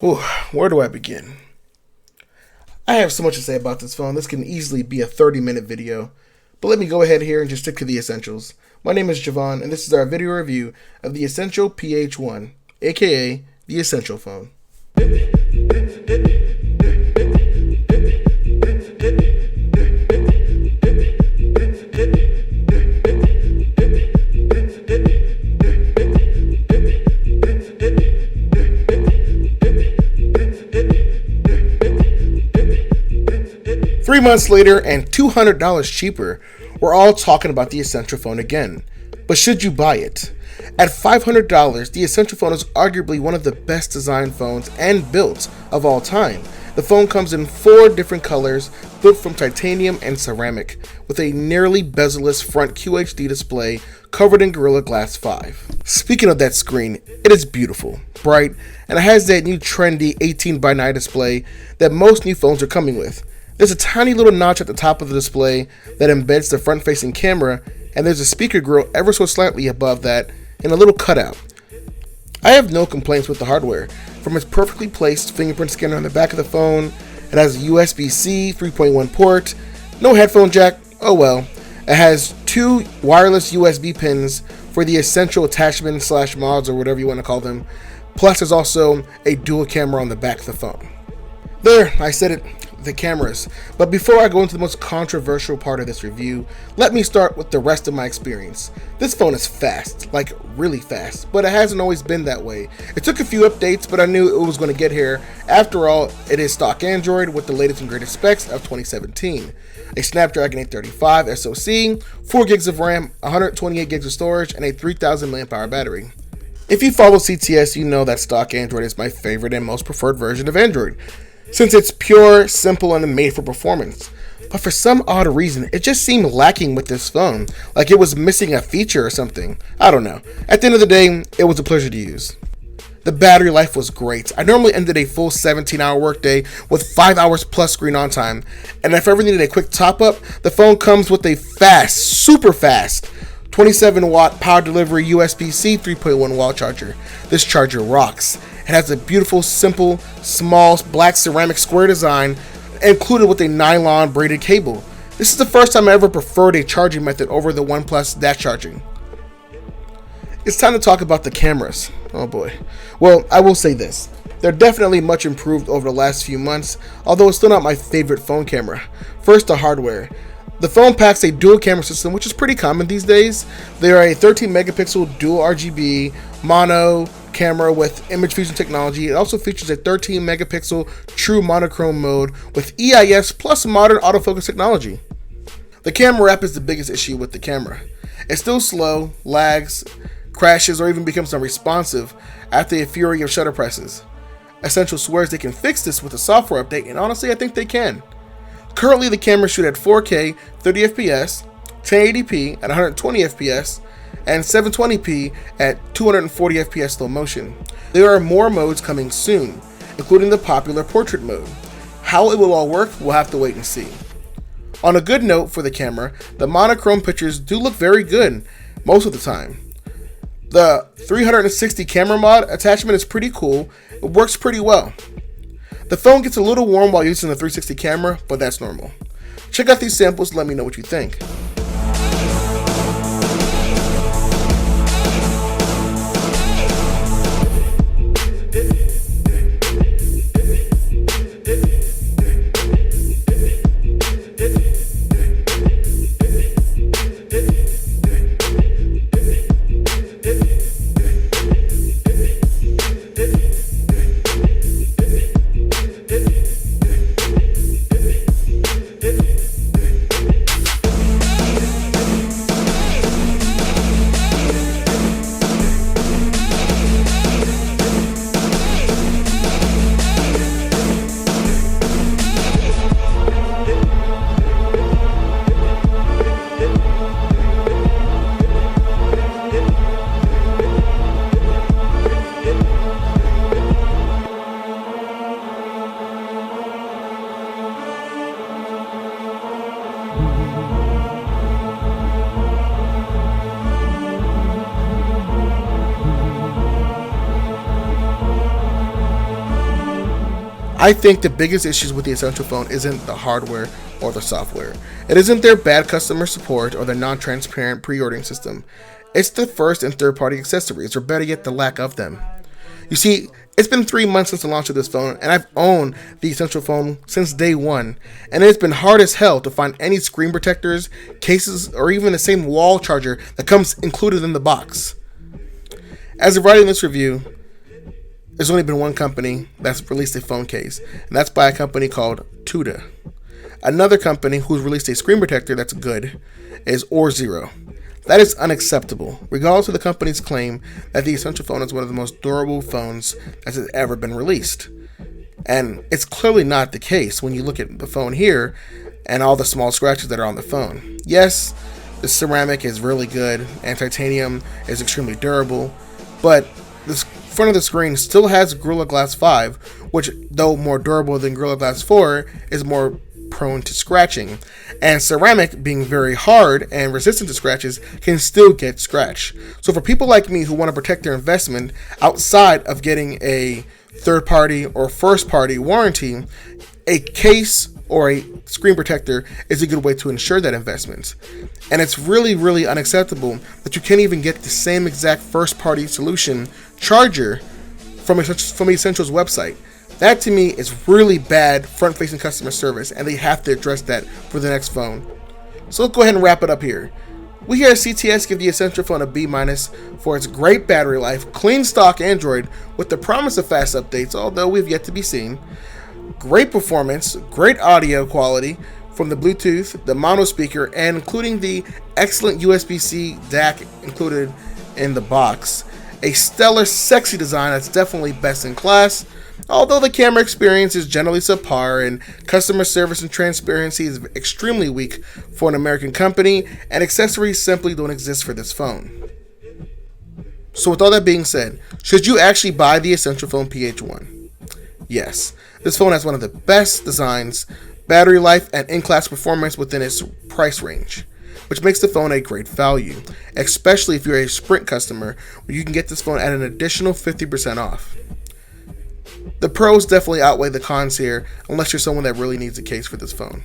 Ooh, where do I begin? I have so much to say about this phone. This can easily be a 30-minute video. But let me go ahead here and just stick to the essentials. My name is Javon, and this is our video review of the Essential Ph1, aka the Essential phone. 3 months later and $200 cheaper, we're all talking about the Essential phone again. But should you buy it? At $500, the Essential phone is arguably one of the best designed phones and built of all time. The phone comes in 4 different colors, built from titanium and ceramic, with a nearly bezel-less front QHD display covered in Gorilla Glass 5. Speaking of that screen, it is beautiful, bright, and it has that new trendy 18:9 display that most new phones are coming with. There's a tiny little notch at the top of the display that embeds the front-facing camera, and there's a speaker grill ever so slightly above that and a little cutout. I have no complaints with the hardware. From its perfectly placed fingerprint scanner on the back of the phone, it has a USB-C 3.1 port, no headphone jack, oh well. It has 2 wireless USB pins for the essential attachment / mods or whatever you want to call them. Plus there's also a dual camera on the back of the phone. There, I said it. The cameras. But before I go into the most controversial part of this review, let me start with the rest of my experience. This phone is fast, like really fast, but it hasn't always been that way. It took a few updates, but I knew it was going to get here. After all, it is stock Android with the latest and greatest specs of 2017. A Snapdragon 835 SoC, 4 gigs of RAM, 128 gigs of storage, and a 3000 mAh battery. If you follow CTS, you know that stock Android is my favorite and most preferred version of Android, since it's pure, simple, and made for performance. But for some odd reason, it just seemed lacking with this phone, like it was missing a feature or something. I don't know. At the end of the day, it was a pleasure to use. The battery life was great. I normally ended a full 17-hour workday with 5 hours plus screen on time, and if I ever needed a quick top-up, the phone comes with a fast, super fast, 27-watt power delivery USB-C 3.1 wall charger. This charger rocks. It has a beautiful, simple, small, black ceramic square design included with a nylon braided cable. This is the first time I ever preferred a charging method over the OnePlus dash charging. It's time to talk about the cameras. Oh boy. Well, I will say this. They're definitely much improved over the last few months, although it's still not my favorite phone camera. First, the hardware. The phone packs a dual camera system, which is pretty common these days. They are a 13 megapixel dual RGB mono camera with image fusion technology. It also features a 13 megapixel true monochrome mode with EIS plus modern autofocus technology. The camera app is the biggest issue with the camera. It's still slow, lags, crashes, or even becomes unresponsive after a fury of shutter presses. Essential swears they can fix this with a software update, and honestly I think they can. Currently the cameras shoot at 4K 30fps, 1080p at 120fps, and 720p at 240fps slow motion. There are more modes coming soon, including the popular portrait mode. How it will all work, we'll have to wait and see. On a good note for the camera, the monochrome pictures do look very good most of the time. The 360 camera mod attachment is pretty cool. It works pretty well. The phone gets a little warm while using the 360 camera, but that's normal. Check out these samples and let me know what you think. I think the biggest issues with the Essential phone isn't the hardware or the software. It isn't their bad customer support or their non-transparent pre-ordering system. It's the first and third-party accessories, or better yet, the lack of them. You see, it's been 3 months since the launch of this phone, and I've owned the Essential phone since day one, and it's been hard as hell to find any screen protectors, cases, or even the same wall charger that comes included in the box. As of writing this review, there's only been one company that's released a phone case, and that's by a company called Tuda. Another company who's released a screen protector that's good is Zero. That is unacceptable, regardless of the company's claim that the Essential phone is one of the most durable phones that has ever been released. And it's clearly not the case when you look at the phone here and all the small scratches that are on the phone. Yes, the ceramic is really good and titanium is extremely durable, but this front of the screen still has Gorilla Glass 5, which, though more durable than Gorilla Glass 4, is more prone to scratching. And ceramic, being very hard and resistant to scratches, can still get scratched. So for people like me who want to protect their investment outside of getting a third-party or first-party warranty, a case or a screen protector is a good way to ensure that investment. And it's really, really unacceptable that you can't even get the same exact first-party solution charger from Essential's website. That to me is really bad front-facing customer service, and they have to address that for the next phone. So let's go ahead and wrap it up here. We here at CTS give the Essential phone a B- for its great battery life, clean stock Android with the promise of fast updates, although we've yet to be seen. Great performance, great audio quality from the Bluetooth, the mono speaker, and including the excellent USB-C DAC included in the box. A stellar, sexy design that's definitely best in class, although the camera experience is generally subpar and customer service and transparency is extremely weak for an American company, and accessories simply don't exist for this phone. So with all that being said, should you actually buy the Essential Phone Ph-1? Yes, this phone has one of the best designs, battery life, and in-class performance within its price range, which makes the phone a great value, especially if you're a Sprint customer, where you can get this phone at an additional 50% off. The pros definitely outweigh the cons here, unless you're someone that really needs a case for this phone.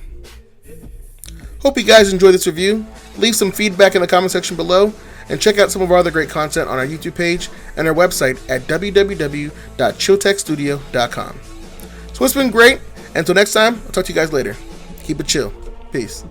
Hope you guys enjoyed this review. Leave some feedback in the comment section below, and check out some of our other great content on our YouTube page and our website at www.chilltechstudio.com. So it's been great. Until next time, I'll talk to you guys later. Keep it chill. Peace.